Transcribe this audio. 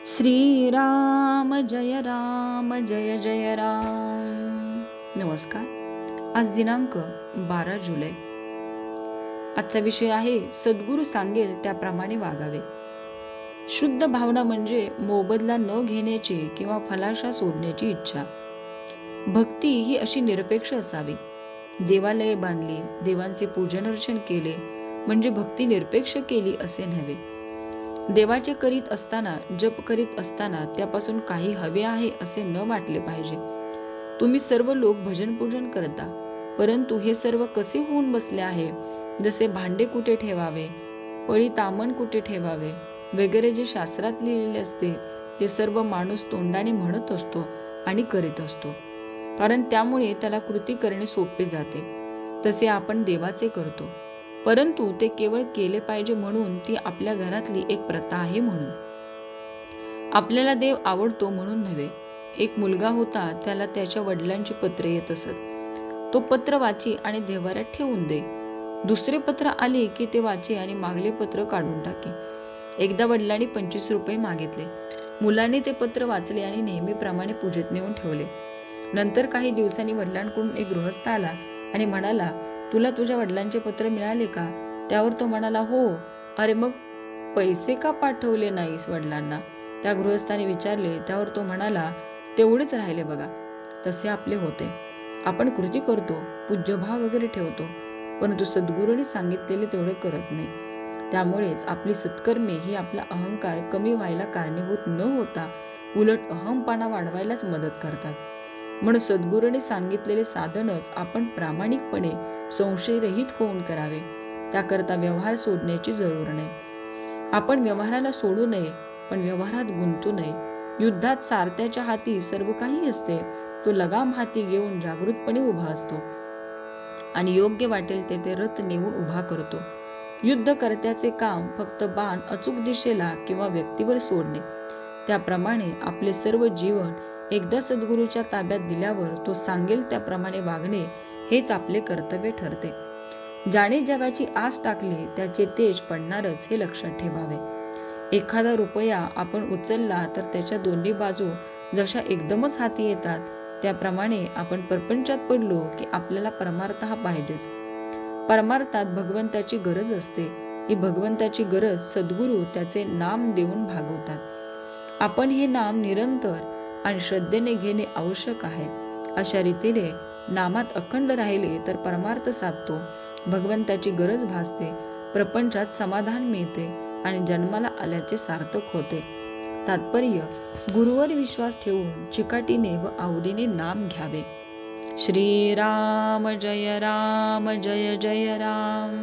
श्रीराम जय जय राम। नमस्कार। आज दिनांक 12 जुलै। आजचा विषय आहे सद्गुरू सांगेल त्याप्रमाणे वागावे। शुद्ध भावना म्हणजे मोबदला न घेण्याची किंवा फलाशा सोडण्याची इच्छा। भक्ती ही अशी निरपेक्ष असावी। देवालये बांधली, देवांचे पूजन अर्चन केले म्हणजे भक्ती निरपेक्ष केली असे नव्हे। देवाचे करीत असताना, जप करीत असताना त्यापासून काही हवे आहे असे न वाटले पाहिजे। तुम्ही सर्व लोक भजन पूजन करता, परंतु हे सर्व कसे होऊन बसले आहे, जसे भांडे कुठे ठेवावे, पळी तामण कुठे ठेवावे वगैरे जे शास्त्रात लिहिलेले असते ते सर्व माणूस तोंडाने म्हणत असतो आणि करीत असतो, कारण त्यामुळे त्याला कृती करणे सोपे जाते। तसे आपण देवाचे करतो, परंतु ते केवळ केले पाहिजे म्हणून, ती आपल्या घरातली एक प्रथा आहे म्हणून। आपल्याला देव आवडतो म्हणून नव्हे। एक मुलगा होता, त्याला त्याच्या वडिलांची पत्रे येत असत। तो पत्र वाची आणि देव्हाऱ्यात ठेवून दे। दुसरे पत्र आले की ते वाचे आणि मागले पत्र काढून टाके। एकदा वडिलांनी 25 रुपये मागितले। मुलाने ते पत्र वाचले आणि नेहमीप्रमाणे पूजेत नेऊन ठेवले। नंतर काही दिवसांनी वडिलांकडून एक गृहस्थ आला आणि म्हणाला, तुला तुझ्या वडिलांचे पत्र मिळाले का? त्यावर तो म्हणाला, हो. अरे मग पैसे का पाठवले नाहीस वडिलांना? त्या गृहस्थाने विचारले। त्यावर तो म्हणाला, तेवढेच राहिले बघा। तसे आपले होते। आपण कृती करतो, पूज्यभाव वगैरे ठेवतो, परंतु सद्गुरूंनी सांगितलेले तेवढे करत नाही। त्यामुळेच आपली सत्कर्मे ही आपला अहंकार कमी व्हायला कारणीभूत न होता उलट अहमपणा वाढवायलाच मदत करतात। म्हणून सद्गुरूंनी सांगितलेले साधनच आपण प्रामाणिकपणे संशयरहित होऊन करावे। त्याकरता व्यवहार सोडण्याची जरूर नाही। आपण व्यवहाराला सोडू नये, पण व्यवहारात गुंतू नये। युद्धात सारथ्याच्या हाती सर्व काही असते। तो लगाम हाती घेऊन जागृतपणे उभा असतो आणि योग्य वाटेल तेथे रथ नेऊन उभा करतो। युद्धकर्त्याचे काम फक्त बाण अचूक दिशेला किंवा व्यक्तीवर सोडणे। त्याप्रमाणे आपले सर्व जीवन एकदा सद्गुरूच्या ताब्यात दिल्यावर तो सांगेल त्याप्रमाणे वागणे हेच आपले कर्तव्य ठरते। ज्याने जगाची आस टाकली त्याचे तेज पडणारच हे लक्षात ठेवावे। एखादा रुपया आपण उचलला तर त्याच्या दोन्ही बाजू जशा एकदमच हाती येतात, त्याप्रमाणे आपण प्रपंचात पडलो की आपल्याला परमार्थ हा पाहिजेच। परमार्थात भगवंताची गरज असते। ही भगवंताची गरज सद्गुरू त्याचे नाम देऊन भागवतात। आपण हे नाम निरंतर आणि श्रद्धेने घेणे आवश्यक आहे। अशा रीतीने नामात अखंड राहिले तर परमार्थ साधतो, भगवंताची गरज भासते, प्रपंचात समाधान मिळते आणि जन्माला आल्याचे सार्थक होते। तात्पर्य, गुरुवर विश्वास ठेवून चिकाटीने व आवडीने नाम घ्यावे। श्रीराम जय जय राम।